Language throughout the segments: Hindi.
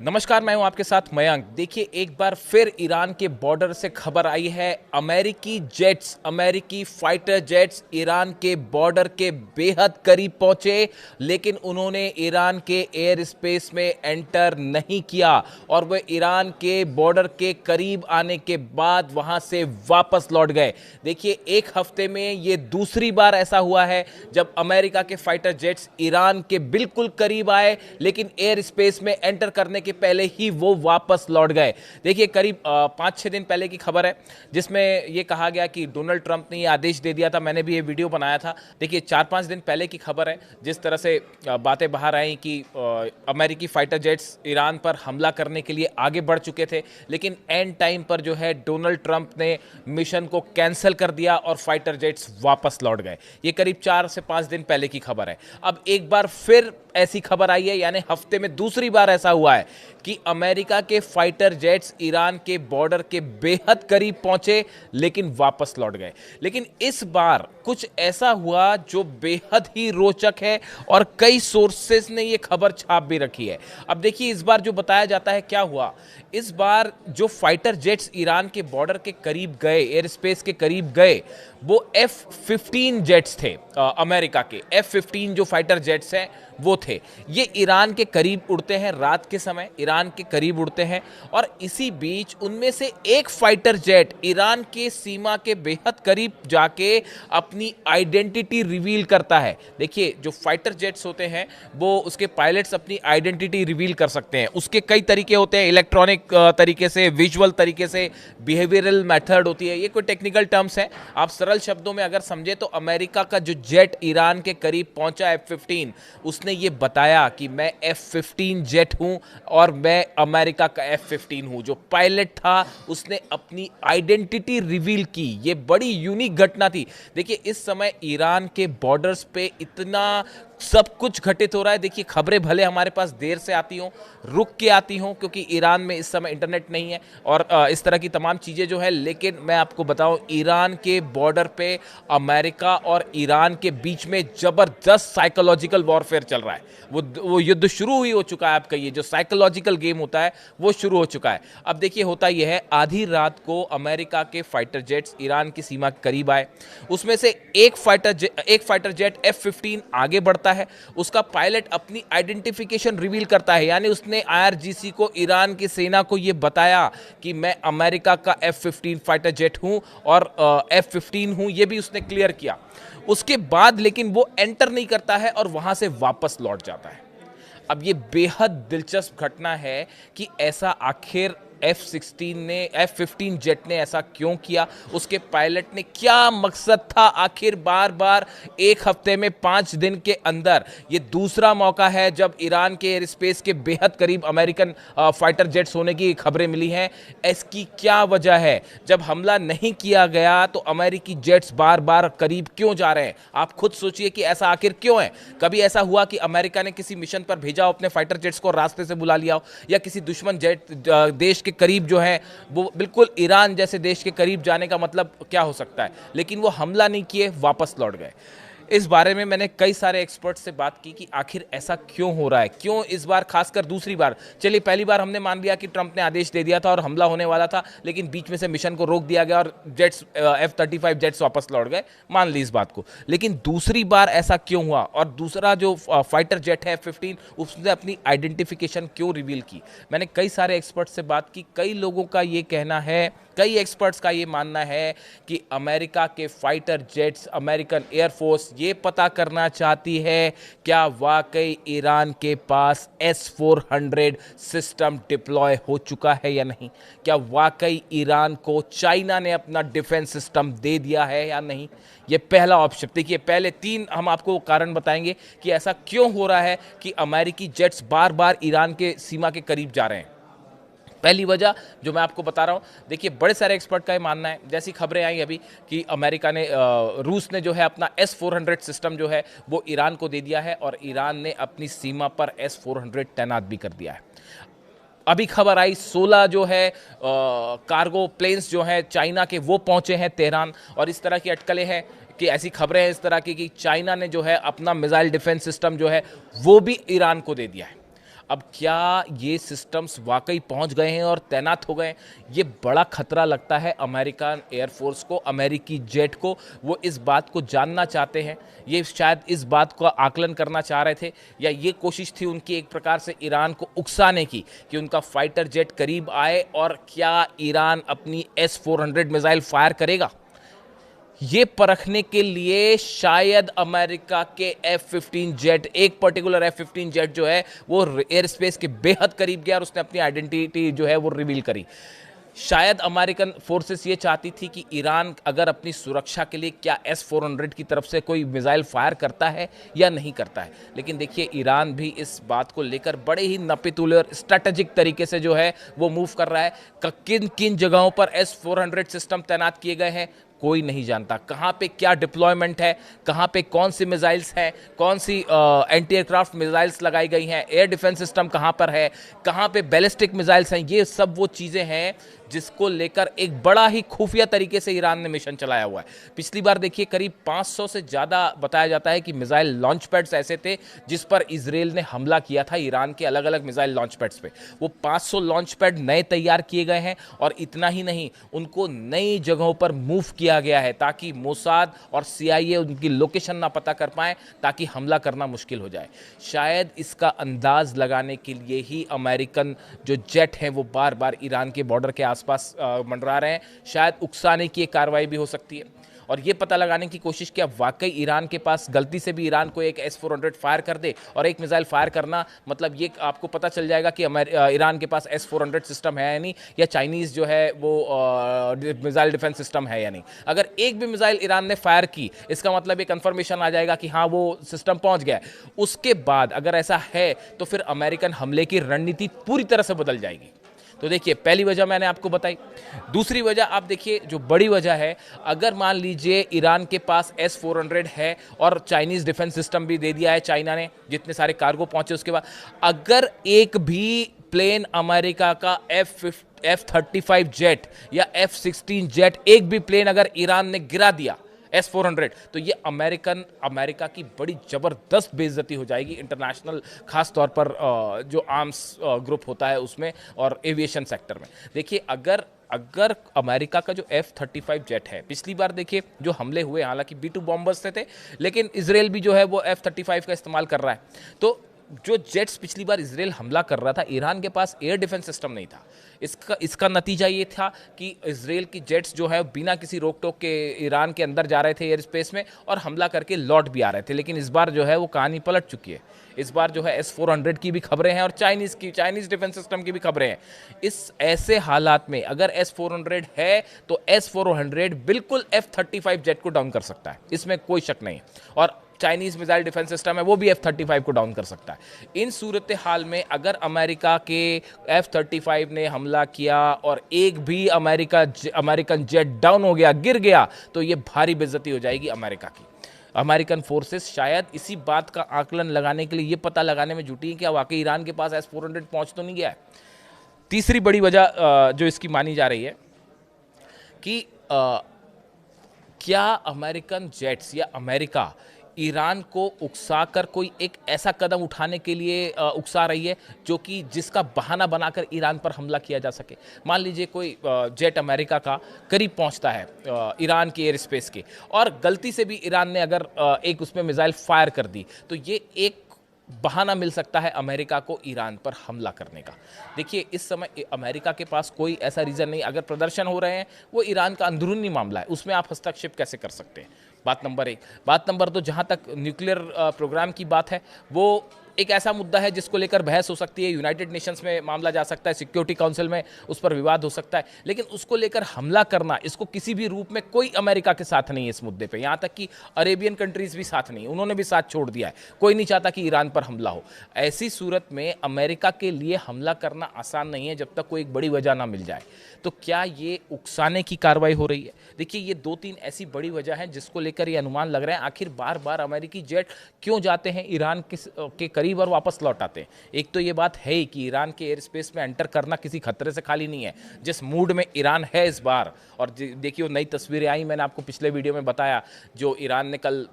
नमस्कार, मैं हूं आपके साथ मयंक। देखिए, एक बार फिर ईरान के बॉर्डर से खबर आई है। अमेरिकी फाइटर जेट्स ईरान के बॉर्डर के बेहद करीब पहुंचे, लेकिन उन्होंने ईरान के एयर स्पेस में एंटर नहीं किया और वे ईरान के बॉर्डर के करीब आने के बाद वहां से वापस लौट गए। देखिए, एक हफ्ते में ये दूसरी बार ऐसा हुआ है जब अमेरिका के फाइटर जेट्स ईरान के बिल्कुल करीब आए, लेकिन एयर स्पेस में एंटर करने के पहले ही वो वापस लौट गए। देखिए, करीब 5-6 दिन पहले की खबर है, जिसमें ये कहा गया कि डोनाल्ड ट्रंप ने ये आदेश दे दिया था। मैंने भी ये वीडियो बनाया था। देखिए, 4-5 दिन पहले की खबर है, जिस तरह से बातें बाहर आई कि अमेरिकी फाइटर जेट्स ईरान पर हमला करने के लिए आगे बढ़ चुके थे, लेकिन एंड टाइम पर जो है डोनाल्ड ट्रंप ने मिशन को कैंसिल कर दिया और फाइटर जेट्स वापस लौट गए। ये करीब 4 से 5 दिन पहले की खबर है। अब एक बार फिर ऐसी खबर आई है, यानी हफ्ते में दूसरी बार ऐसा हुआ है कि अमेरिका के फाइटर जेट्स ईरान के बॉर्डर के बेहद करीब पहुंचे, लेकिन वापस लौट गए। लेकिन इस बार कुछ ऐसा हुआ जो बेहद ही रोचक है और कई सोर्सेस ने यह खबर छाप भी रखी है। अब देखिए, इस बार जो बताया जाता है क्या हुआ। इस बार जो फाइटर जेट्स ईरान के बॉर्डर के करीब गए, एयर स्पेस के करीब गए, वो F-15 जेट्स थे। अमेरिका के F-15 जो फाइटर जेट्स हैं वो थे। ये ईरान के करीब उड़ते हैं, रात के समय ईरान के करीब उड़ते हैं, और इसी बीच उनमें से एक फाइटर जेट ईरान के सीमा के बेहद करीब जाके अपनी आइडेंटिटी रिवील करता है। देखिए, जो फाइटर जेट्स होते हैं वो उसके पायलट्स अपनी आइडेंटिटी रिवील कर सकते हैं। उसके कई तरीके होते हैं, इलेक्ट्रॉनिक तरीके से, विजुअल तरीके से, बिहेवियरल मेथड होती है। ये कोई टेक्निकल टर्म्स है। आप सरल शब्दों में अगर समझे तो अमेरिका का जो जेट ईरान के करीब पहुंचा F-15, उसने ये बताया कि मैं F-15 जेट हूं और मैं अमेरिका का F-15 हूं। जो पायलट था उसने अपनी आइडेंटिटी रिवील की। ये बड़ी यूनिक घटना थी। देखिए, इस समय ईरान के बॉर्डर्स पे इतना सब कुछ घटित हो रहा है। देखिए, खबरें भले हमारे पास देर से आती हों, रुक के आती हों, क्योंकि ईरान में इस समय इंटरनेट नहीं है और इस तरह की तमाम चीज़ें जो है, लेकिन मैं आपको बताऊं, ईरान के बॉर्डर पे अमेरिका और ईरान के बीच में ज़बरदस्त साइकोलॉजिकल वॉरफेयर चल रहा है। वो युद्ध शुरू ही हो चुका है। आप कहिए, जो साइकोलॉजिकल गेम होता है वो शुरू हो चुका है। अब देखिए, होता यह है, आधी रात को अमेरिका के फाइटर जेट्स ईरान की सीमा के करीब आए। उसमें से एक फाइटर जेट F-15 आगे बढ़ता है। उसका पायलट अपनी आइडेंटिफिकेशन रिवील करता है, यानी उसने IRGC को, ईरान की सेना को यह बताया कि मैं अमेरिका का F-15 फाइटर जेट हूं और F-15 हूं। यह भी उसने क्लियर किया। उसके बाद लेकिन वो एंटर नहीं करता है और वहां से वापस लौट जाता है। अब ये बेहद दिलचस्प घटना है कि ऐसा आखिर F-15 जेट ने ऐसा क्यों किया। उसके पायलट ने क्या मकसद था आखिर। बार बार एक हफ्ते में 5 दिन के अंदर ये दूसरा मौका है जब ईरान के एयर स्पेस के बेहद करीब अमेरिकन फाइटर जेट्स होने की खबरें मिली हैं। इसकी क्या वजह है। जब हमला नहीं किया गया तो अमेरिकी जेट्स बार बार करीब क्यों जा रहे हैं। आप खुद सोचिए कि ऐसा आखिर क्यों है। कभी ऐसा हुआ कि अमेरिका ने किसी मिशन पर भेजा हो अपने फाइटर जेट्स को, रास्ते से बुला लिया हो, या किसी दुश्मन जेट देश के करीब जो है, वो बिल्कुल ईरान जैसे देश के करीब जाने का मतलब क्या हो सकता है। लेकिन वो हमला नहीं किए, वापस लौट गए। इस बारे में मैंने कई सारे एक्सपर्ट से बात की कि आखिर ऐसा क्यों हो रहा है, क्यों इस बार, खासकर दूसरी बार। चलिए, पहली बार हमने मान लिया कि ट्रंप ने आदेश दे दिया था और हमला होने वाला था, लेकिन बीच में से मिशन को रोक दिया गया और जेट्स, F-35 जेट्स वापस लौट गए, मान ली इस बात को। लेकिन दूसरी बार ऐसा क्यों हुआ, और दूसरा जो फाइटर जेट है F-15, उसने अपनी आइडेंटिफिकेशन क्यों रिवील की। मैंने कई सारे एक्सपर्ट से बात की। कई लोगों का ये कहना है, कई एक्सपर्ट्स का ये मानना है कि अमेरिका के फाइटर जेट्स, अमेरिकन एयरफोर्स ये पता करना चाहती है क्या वाकई ईरान के पास S-400 सिस्टम डिप्लॉय हो चुका है या नहीं। क्या वाकई ईरान को चाइना ने अपना डिफेंस सिस्टम दे दिया है या नहीं। ये पहला ऑप्शन। देखिए, पहले 3 हम आपको कारण बताएंगे कि ऐसा क्यों हो रहा है कि अमेरिकी जेट्स बार बार ईरान के सीमा के करीब जा रहे हैं। पहली वजह जो मैं आपको बता रहा हूं, देखिए, बड़े सारे एक्सपर्ट का ये मानना है, जैसी खबरें आई अभी कि अमेरिका ने, रूस ने जो है अपना S-400 सिस्टम जो है वो ईरान को दे दिया है और ईरान ने अपनी सीमा पर S-400 तैनात भी कर दिया है। अभी खबर आई 16 जो है कार्गो प्लेन्स जो है चाइना के, वो पहुंचे हैं तेहरान, और इस तरह की अटकलें हैं कि ऐसी खबरें हैं इस तरह की कि चाइना ने जो है अपना मिसाइल डिफेंस सिस्टम जो है वो भी ईरान को दे दिया है। अब क्या ये सिस्टम्स वाकई पहुंच गए हैं और तैनात हो गए हैं? ये बड़ा खतरा लगता है अमेरिकन एयरफोर्स को, अमेरिकी जेट को। वो इस बात को जानना चाहते हैं, ये शायद इस बात का आकलन करना चाह रहे थे, या ये कोशिश थी उनकी एक प्रकार से ईरान को उकसाने की कि उनका फाइटर जेट करीब आए और क्या ईरान अपनी S-400 मिसाइल फायर करेगा। ये परखने के लिए शायद अमेरिका के F-15 जेट, एक पर्टिकुलर F-15 जेट जो है वो एयर स्पेस के बेहद करीब गया और उसने अपनी आइडेंटिटी जो है वो रिवील करी। शायद अमेरिकन फोर्सेस ये चाहती थी कि ईरान अगर अपनी सुरक्षा के लिए क्या S-400 की तरफ से कोई मिसाइल फायर करता है या नहीं करता है। लेकिन देखिए ईरान भी इस बात को लेकर बड़े ही नपीतुले और स्ट्रैटेजिक तरीके से जो है वो मूव कर रहा है। किन किन जगहों पर S-400 सिस्टम तैनात किए गए हैं कोई नहीं जानता, कहाँ पे क्या डिप्लॉयमेंट है, कहाँ पे कौन सी मिसाइल्स हैं, कौन सी एंटी एयरक्राफ्ट मिसाइल्स लगाई गई हैं, एयर डिफेंस सिस्टम कहाँ पर है, कहाँ पे बैलिस्टिक मिसाइल्स हैं। ये सब वो चीज़ें हैं जिसको लेकर एक बड़ा ही खुफिया तरीके से ईरान ने मिशन चलाया हुआ है। पिछली बार देखिए करीब 500 से ज़्यादा बताया जाता है कि मिसाइल लॉन्च पैड्स ऐसे थे जिस पर इजराइल ने हमला किया था ईरान के अलग अलग मिसाइल लॉन्च पैड्स पे। वो 500 लॉन्च पैड नए तैयार किए गए हैं और इतना ही नहीं, उनको नई जगहों पर मूव किया गया है ताकि मोसाद और CIA उनकी लोकेशन ना पता कर पाए, ताकि हमला करना मुश्किल हो जाए। शायद इसका अंदाज लगाने के लिए ही अमेरिकन जो जेट हैं वो बार बार ईरान के बॉर्डर के आसपास मंडरा रहे हैं। शायद उकसाने की एक कार्रवाई भी हो सकती है और ये पता लगाने की कोशिश कि अब वाकई ईरान के पास गलती से भी ईरान को एक S-400 फायर कर दे, और एक मिसाइल फायर करना मतलब ये आपको पता चल जाएगा कि ईरान के पास S-400 सिस्टम है या नहीं, या चाइनीज़ जो है वो मिसाइल डिफेंस सिस्टम है या नहीं। अगर एक भी मिसाइल ईरान ने फायर की इसका मतलब ये कंफर्मेशन आ जाएगा कि हाँ वो सिस्टम पहुंच गया है। उसके बाद अगर ऐसा है तो फिर अमेरिकन हमले की रणनीति पूरी तरह से बदल जाएगी। तो देखिए पहली वजह मैंने आपको बताई। दूसरी वजह आप देखिए जो बड़ी वजह है, अगर मान लीजिए ईरान के पास S-400 है और चाइनीज़ डिफेंस सिस्टम भी दे दिया है चाइना ने, जितने सारे कार्गो पहुंचे उसके बाद, अगर एक भी प्लेन अमेरिका का F-35 जेट या F-16 जेट, एक भी प्लेन अगर ईरान ने गिरा दिया S-400, तो ये अमेरिका की बड़ी ज़बरदस्त बेइज्जती हो जाएगी इंटरनेशनल, खास तौर पर जो आर्म्स ग्रुप होता है उसमें और एविएशन सेक्टर में। देखिए अगर अमेरिका का जो F-35 जेट है, पिछली बार देखिए जो हमले हुए, हालांकि B-2 बॉम्बर्स से थे, लेकिन इजराइल भी जो है वो F-35 का इस्तेमाल कर रहा है। तो जो जेट्स पिछली बार इजराइल हमला कर रहा था, ईरान के पास एयर डिफेंस सिस्टम नहीं था। इसका नतीजा ये था कि इजराइल की जेट्स जो है बिना किसी रोक टोक के ईरान के अंदर जा रहे थे एयर स्पेस में और हमला करके लौट भी आ रहे थे। लेकिन इस बार जो है वो कहानी पलट चुकी है। इस बार जो है S-400 की भी खबरें हैं और चाइनीज़ डिफेंस सिस्टम की भी खबरें हैं। इस ऐसे हालात में अगर S-400 है तो S-400 बिल्कुल F-35 जेट को डाउन कर सकता है, इसमें कोई शक नहीं। और चाइनीज़ मिसाइल डिफेंस सिस्टम है वो भी F-35 को डाउन कर सकता है। इन सूरत हाल में अगर अमेरिका के F-35 ने हमला किया और एक भी अमेरिकन जेट डाउन हो गया, गिर गया, तो ये भारी बेइज्जती हो जाएगी अमेरिका की। अमेरिकन फोर्सेस शायद इसी बात का आकलन लगाने के लिए ये पता लगाने में जुटी है कि वाकई ईरान के पास S-400 पहुंच तो नहीं गया है। तीसरी बड़ी वजह जो इसकी मानी जा रही है कि क्या अमेरिकन जेट्स या अमेरिका ईरान को उकसाकर कोई एक ऐसा कदम उठाने के लिए उकसा रही है जो कि जिसका बहाना बनाकर ईरान पर हमला किया जा सके। मान लीजिए कोई जेट अमेरिका का करीब पहुंचता है ईरान के एयर स्पेस के, और गलती से भी ईरान ने अगर एक उसमें मिसाइल फायर कर दी, तो ये एक बहाना मिल सकता है अमेरिका को ईरान पर हमला करने का। देखिए इस समय अमेरिका के पास कोई ऐसा रीज़न नहीं, अगर प्रदर्शन हो रहे हैं वो ईरान का अंदरूनी मामला है, उसमें आप हस्तक्षेप कैसे कर सकते हैं। बात नंबर एक। बात नंबर दो, जहाँ तक न्यूक्लियर प्रोग्राम की बात है, वो एक ऐसा मुद्दा है जिसको लेकर बहस हो सकती है, यूनाइटेड नेशंस में मामला जा सकता है, सिक्योरिटी काउंसिल में उस पर विवाद हो सकता है, लेकिन उसको लेकर हमला करना, इसको किसी भी रूप में कोई अमेरिका के साथ नहीं है इस मुद्दे पे। यहाँ तक कि अरेबियन कंट्रीज भी साथ नहीं, उन्होंने भी साथ छोड़ दिया है, कोई नहीं चाहता कि ईरान पर हमला हो। ऐसी सूरत में अमेरिका के लिए हमला करना आसान नहीं है जब तक कोई एक बड़ी वजह ना मिल जाए। तो क्या ये उकसाने की कार्रवाई हो रही है? देखिए ये 2-3 ऐसी बड़ी वजह हैं जिसको लेकर ये अनुमान लग रहे हैं आखिर बार बार अमेरिकी जेट क्यों जाते हैं ईरान के करीब और वापस लौट आते हैं। एक तो ये बात है ही कि ईरान के एयर स्पेस में एंटर करना किसी खतरे से खाली नहीं है, जिस मूड में ईरान है इस बार। और देखिए, नई तस्वीरें आई, मैंने आपको पिछले वीडियो में बताया, जो ईरान ने कल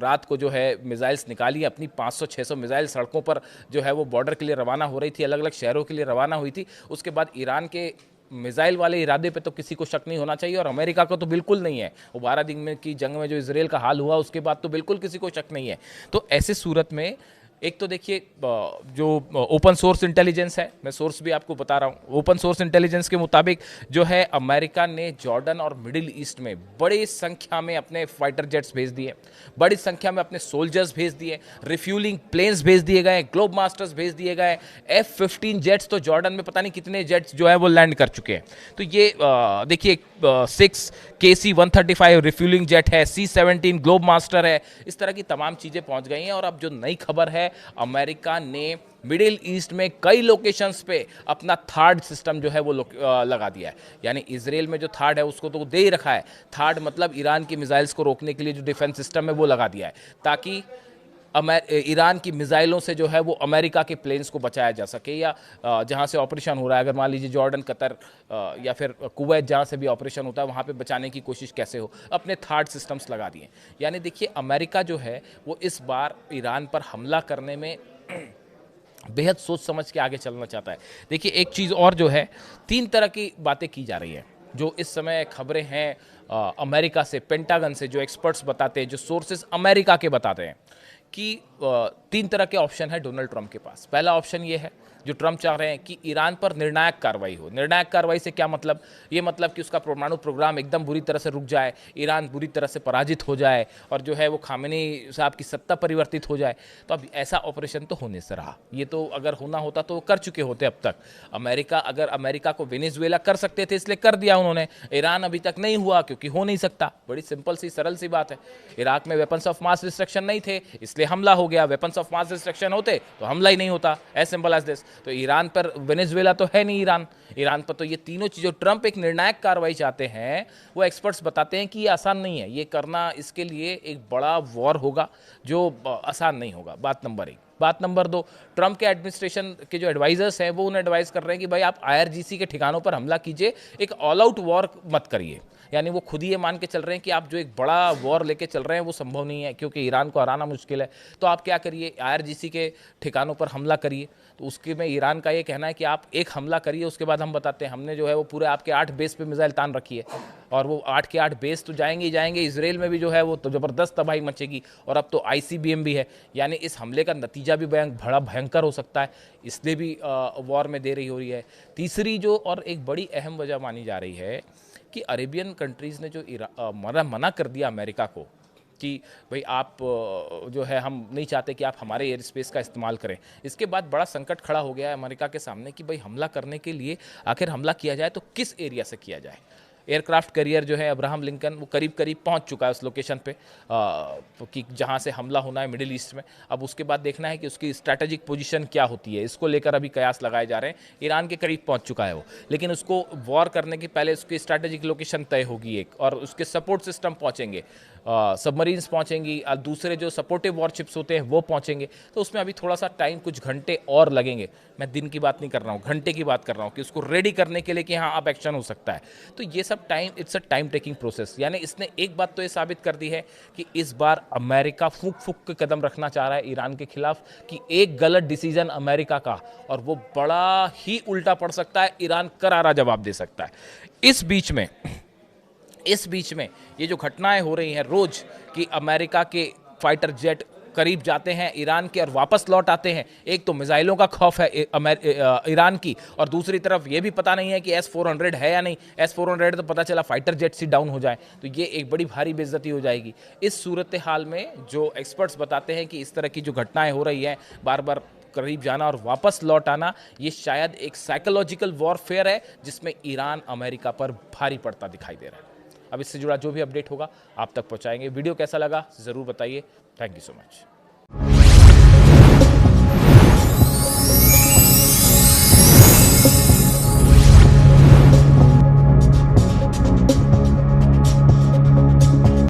रात को जो है मिसाइल्स निकाली अपनी, 500-600 मिसाइल सड़कों पर जो है वो बॉर्डर के लिए रवाना हो रही थी, अलग अलग शहरों के लिए रवाना हुई थी। उसके बाद ईरान के मिसाइल वाले इरादे पे तो किसी को शक नहीं होना चाहिए, और अमेरिका को तो बिल्कुल नहीं है। वो 12 दिन में की जंग में जो इसराइल का हाल हुआ उसके बाद तो बिल्कुल किसी को शक नहीं है। तो ऐसे सूरत में एक तो देखिए, जो ओपन सोर्स इंटेलिजेंस है, मैं सोर्स भी आपको बता रहा हूँ, ओपन सोर्स इंटेलिजेंस के मुताबिक जो है अमेरिका ने जॉर्डन और मिडिल ईस्ट में बड़ी संख्या में अपने फाइटर जेट्स भेज दिए, बड़ी संख्या में अपने सोल्जर्स भेज दिए, रिफ्यूलिंग प्लेन्स भेज दिए गए, ग्लोब मास्टर्स भेज दिए गए, F-15 जेट्स, तो जॉर्डन में पता नहीं कितने जेट्स जो है वो लैंड कर चुके हैं। तो ये देखिए, 6 KC-135 रिफ्यूलिंग जेट है, C-17 ग्लोब मास्टर है, इस तरह की तमाम चीज़ें पहुंच गई हैं। और अब जो नई खबर है, अमेरिका ने मिडिल ईस्ट में कई लोकेशंस पे अपना थर्ड सिस्टम जो है वो लगा दिया है। यानी इजराइल में जो थर्ड है उसको तो दे ही रखा है, थर्ड मतलब ईरान की मिसाइल्स को रोकने के लिए जो डिफेंस सिस्टम है वो लगा दिया है, ताकि ईरान की मिसाइलों से जो है वो अमेरिका के प्लेन्स को बचाया जा सके, या जहां से ऑपरेशन हो रहा है, अगर मान लीजिए जॉर्डन, कतर या फिर कुवैत, जहां से भी ऑपरेशन होता है वहां पे बचाने की कोशिश कैसे हो, अपने थर्ड सिस्टम्स लगा दिए। यानी देखिए, अमेरिका जो है वो इस बार ईरान पर हमला करने में बेहद सोच समझ के आगे चलना चाहता है। देखिए, एक चीज़ और जो है, 3 तरह की बातें की जा रही हैं जो इस समय खबरें हैं अमेरिका से, पेंटागन से, जो एक्सपर्ट्स बताते हैं, जो सोर्सेस अमेरिका के बताते हैं कि 3 तरह के ऑप्शन है डोनाल्ड ट्रंप के पास। पहला ऑप्शन ये है, जो ट्रंप चाह रहे हैं कि ईरान पर निर्णायक कार्रवाई हो। निर्णायक कार्रवाई से क्या मतलब? ये मतलब कि उसका परमाणु प्रोग्राम एकदम बुरी तरह से रुक जाए, ईरान बुरी तरह से पराजित हो जाए, और जो है वो खामेनी साहब की सत्ता परिवर्तित हो जाए। तो अब ऐसा ऑपरेशन तो होने से रहा, ये तो अगर होना होता तो वो कर चुके होते अब तक। अमेरिका को वेनेजुएला कर सकते थे, इसलिए कर दिया उन्होंने। ईरान अभी तक नहीं हुआ क्योंकि हो नहीं सकता। बड़ी सिंपल सी सरल सी बात है। इराक में वेपन्स ऑफ मास डिस्ट्रक्शन नहीं थे, इसलिए हमला हो गया। वेपन्स ऑफ मास डिस्ट्रक्शन होते तो हमला ही नहीं होता, एज सिंपल एज दिस। तो ईरान पर, वेनेजुएला तो है नहीं ईरान पर, तो ये तीनों चीज़ें, ट्रंप एक निर्णायक कार्रवाई चाहते हैं, वो एक्सपर्ट्स बताते हैं कि ये आसान नहीं है, ये करना, इसके लिए एक बड़ा वॉर होगा जो आसान नहीं होगा। बात नंबर 1। बात नंबर 2, ट्रंप के एडमिनिस्ट्रेशन के जो एडवाइजर्स हैं वो उन्हें एडवाइस कर रहे हैं कि भाई आप IRGC के ठिकानों पर हमला कीजिए, एक ऑल आउट वॉर मत करिए। यानी वो खुद ही ये मान के चल रहे हैं कि आप जो एक बड़ा वॉर लेके चल रहे हैं वो संभव नहीं है, क्योंकि ईरान को हराना मुश्किल है। तो आप क्या करिए, IRGC के ठिकानों पर हमला करिए। तो उसके में ईरान का ये कहना है कि आप एक हमला करिए, उसके बाद हम बताते हैं। हमने जो है वो पूरे आपके 8 बेस पे मिसाइल तान रखी है, और वो 8 के 8 बेस तो जाएंगे ही जाएंगे। इसराइल में भी जो है वो तो ज़बरदस्त तबाही मचेगी, और अब तो ICBM भी है। यानी इस हमले का नतीजा भी बड़ा भयंकर हो सकता है, इसलिए भी वॉर में देरी हो रही है। तीसरी जो और एक बड़ी अहम वजह मानी जा रही है कि अरेबियन कंट्रीज़ ने जो मना कर दिया अमेरिका को कि भाई आप जो है, हम नहीं चाहते कि आप हमारे एयर स्पेस का इस्तेमाल करें। इसके बाद बड़ा संकट खड़ा हो गया है अमेरिका के सामने कि भाई हमला करने के लिए आखिर हमला किया जाए तो किस एरिया से किया जाए। एयरक्राफ्ट कैरियर जो है अब्राहम लिंकन, वो करीब करीब पहुंच चुका है उस लोकेशन पे कि जहां से हमला होना है मिडिल ईस्ट में। अब उसके बाद देखना है कि उसकी स्ट्रैटेजिक पोजीशन क्या होती है, इसको लेकर अभी कयास लगाए जा रहे हैं। ईरान के करीब पहुंच चुका है वो, लेकिन उसको वॉर करने के पहले उसकी स्ट्रैटेजिक लोकेशन तय होगी एक, और उसके सपोर्ट सिस्टम पहुंचेंगे, सबमरीन्स पहुंचेंगी, दूसरे जो सपोर्टिव वॉरशिप्स होते हैं वो पहुंचेंगे। तो उसमें अभी थोड़ा सा टाइम, कुछ घंटे और लगेंगे। मैं दिन की बात नहीं कर रहा हूँ, घंटे की बात कर रहा हूँ कि उसको रेडी करने के लिए कि हाँ अब एक्शन हो सकता है। तो ये सब time, it's a time taking process. यानी इसने एक बात तो ये साबित कर दी है कि इस बार अमेरिका फूक फूक के कदम रखना चाह रहा है ईरान के खिलाफ, कि एक गलत डिसीजन अमेरिका का और वो बड़ा ही उल्टा पड़ सकता है, ईरान करारा जवाब दे सकता है। इस बीच में ये जो घटनाएं हो रही हैं रोज, कि अमेरिका के फाइटर जेट करीब जाते हैं ईरान के और वापस लौट आते हैं। एक तो मिसाइलों का खौफ है ईरान की, और दूसरी तरफ ये भी पता नहीं है कि S-400 है या नहीं। S-400 तो पता चला फाइटर जेट्स ही डाउन हो जाए, तो ये एक बड़ी भारी बेइज्जती हो जाएगी। इस सूरत हाल में जो एक्सपर्ट्स बताते हैं कि इस तरह की जो घटनाएं हो रही हैं, बार बार करीब जाना और वापस लौट आना, ये शायद एक साइकोलॉजिकल वॉरफेयर है जिसमें ईरान अमेरिका पर भारी पड़ता दिखाई दे रहा है। अब इससे जुड़ा जो भी अपडेट होगा आप तक पहुंचाएंगे। वीडियो कैसा लगा ज़रूर बताइए। Thank you so much.